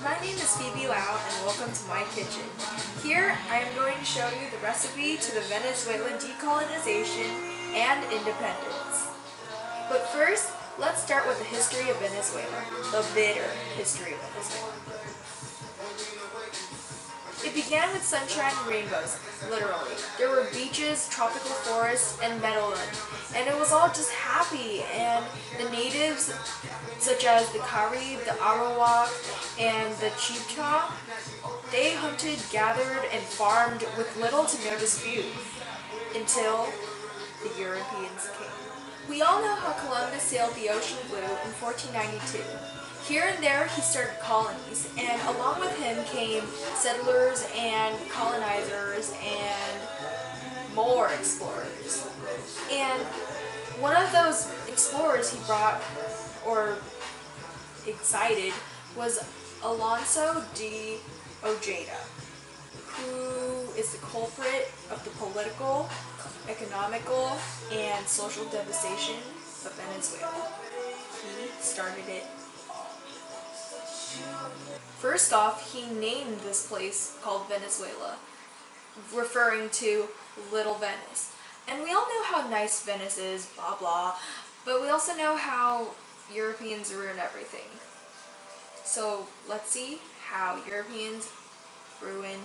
My name is Phoebe Lau and welcome to my kitchen. Here I am going to show you the recipe to the Venezuelan decolonization and independence. But first, let's start with the history of Venezuela, the bitter history of Venezuela. It began with sunshine and rainbows, literally. There were beaches, tropical forests, and meadowland. And it was all just happy, and the natives, such as the Kari, the Arawak, and the Chibcha, they hunted, gathered, and farmed with little to no dispute, until the Europeans came. We all know how Columbus sailed the ocean blue in 1492. Here and there he started colonies, and along with him came settlers and colonizers and more explorers. And one of those explorers he brought, or excited, was Alonso de Ojeda, who is the culprit of the political, economical, and social devastation of Venezuela. He started it all. First off, he named this place called Venezuela, referring to Little Venice. And we all know how nice Venice is, blah blah, but we also know how Europeans ruin everything. So let's see how Europeans ruin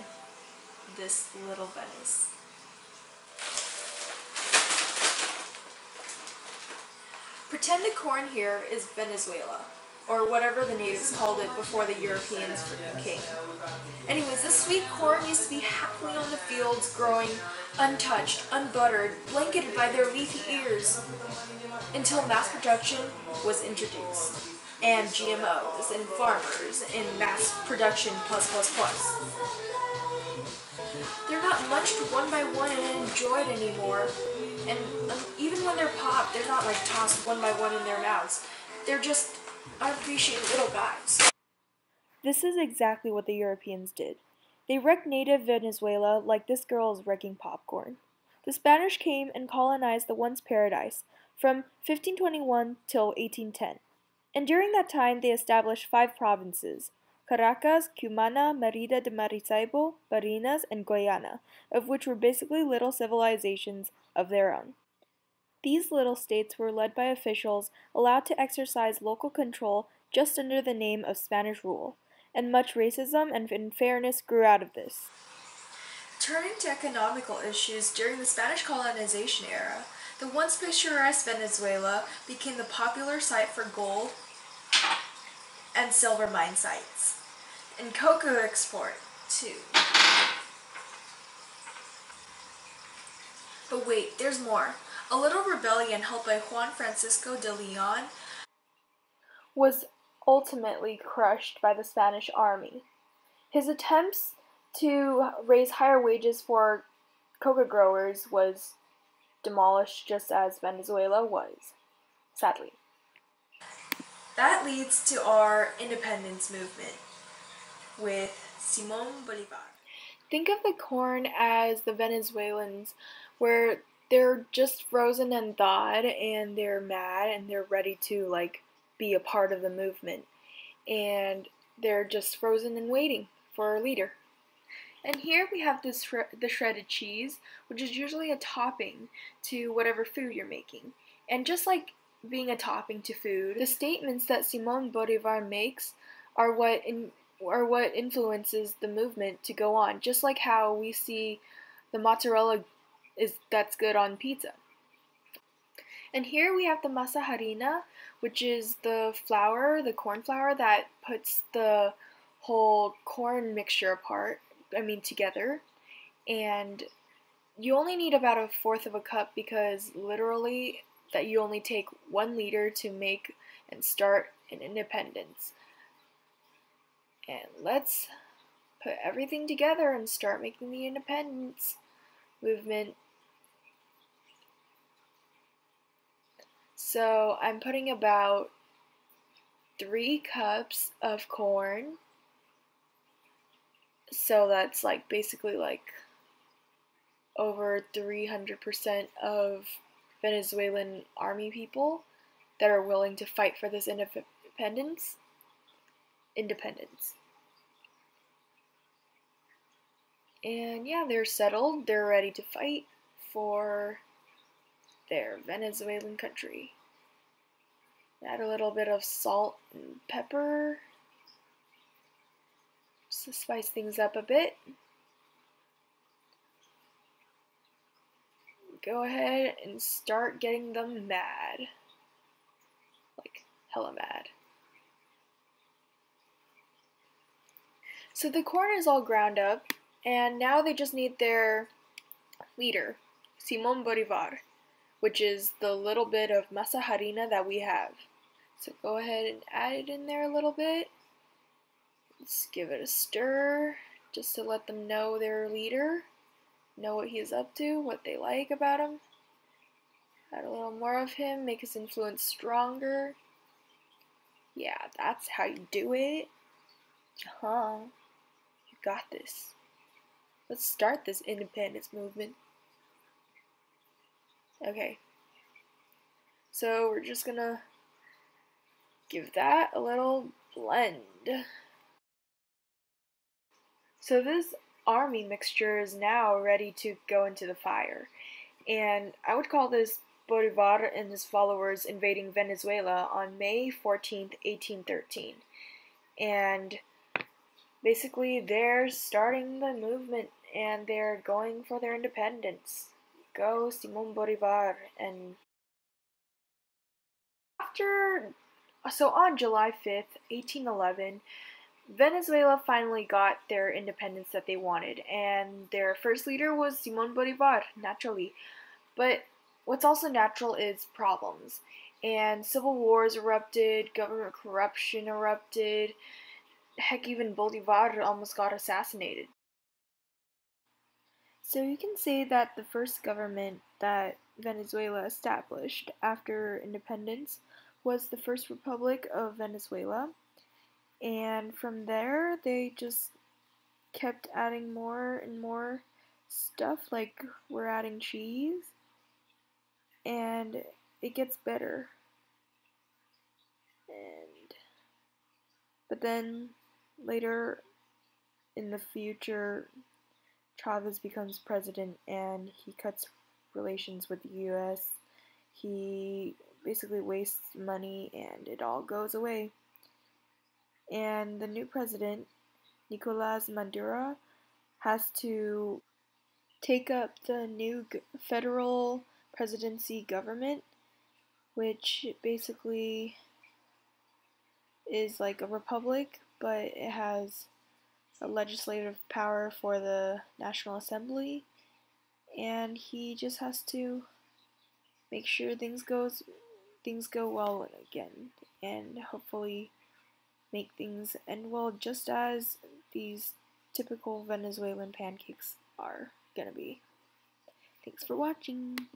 this little Venice. Pretend the corn here is Venezuela, or whatever the natives called it before the Europeans came. Anyways, this sweet corn used to be happily on the fields, growing untouched, unbuttered, blanketed by their leafy ears, until mass production was introduced, and GMOs, and farmers, and mass production plus. They're not munched one by one and enjoyed anymore, and even when they're popped, they're not like tossed one by one in their mouths. They're just unappreciated little guys. This is exactly what the Europeans did. They wrecked native Venezuela like this girl is wrecking popcorn. The Spanish came and colonized the once paradise from 1521 till 1810. And during that time they established 5 provinces: Caracas, Cumana, Merida de Maracaibo, Barinas, and Guayana, of which were basically little civilizations of their own. These little states were led by officials allowed to exercise local control just under the name of Spanish rule, and much racism and unfairness grew out of this. Turning to economical issues during the Spanish colonization era, the once picturesque Venezuela became the popular site for gold and silver mine sites, and cocoa export too. But wait, there's more. A little rebellion held by Juan Francisco de Leon was ultimately crushed by the Spanish army. His attempts to raise higher wages for cocoa growers was demolished just as Venezuela was, sadly. That leads to our independence movement with Simón Bolívar. Think of the corn as the Venezuelans, where they're just frozen and thawed, and they're mad, and they're ready to be a part of the movement, and they're just frozen and waiting for a leader. And here we have the shredded cheese, which is usually a topping to whatever food you're making. And just like being a topping to food, the statements that Simón Bolívar makes are what influences the movement to go on, just like how we see the mozzarella that's good on pizza. And here we have the masa harina, which is the flour, the corn flour that puts the whole corn mixture together. And you only need about 1/4 of a cup, because literally that you only take 1 liter to make and start an independence. And let's put everything together and start making the independence movement. So I'm putting about 3 cups of corn. So that's basically over 300% of Venezuelan army people that are willing to fight for this independence. And yeah, they're settled. They're ready to fight for their Venezuelan country. Add a little bit of salt and pepper just to spice things up a bit. Go ahead and start getting them mad. Like, hella mad. So the corn is all ground up, and now they just need their leader, Simón Bolívar, which is the little bit of masa harina that we have. So go ahead and add it in there a little bit. Let's give it a stir, just to let them know their leader, know what he's up to, what they like about him. Add a little more of him, make his influence stronger. Yeah, that's how you do it. Huh. You got this. Let's start this independence movement. Okay. So we're just gonna give that a little blend. So this army mixture is now ready to go into the fire. And I would call this Bolivar and his followers invading Venezuela on May 14th, 1813. And basically they're starting the movement and they're going for their independence. Go Simón Bolivar. And on July 5th, 1811, Venezuela finally got their independence that they wanted, and their first leader was Simón Bolivar, naturally. But what's also natural is problems, and civil wars erupted, government corruption erupted, heck, even Bolivar almost got assassinated. So you can say that the first government that Venezuela established after independence was the First Republic of Venezuela. And from there, they just kept adding more and more stuff, like we're adding cheese, and it gets better. But then later in the future, Chavez becomes president and he cuts relations with the US. He basically wastes money and it all goes away. And the new president, Nicolas Maduro, has to take up the new federal presidency government, which basically is like a republic, but it has a legislative power for the National Assembly, and he just has to make sure things go well again, and hopefully make things end well, just as these typical Venezuelan pancakes are gonna be. Thanks for watching.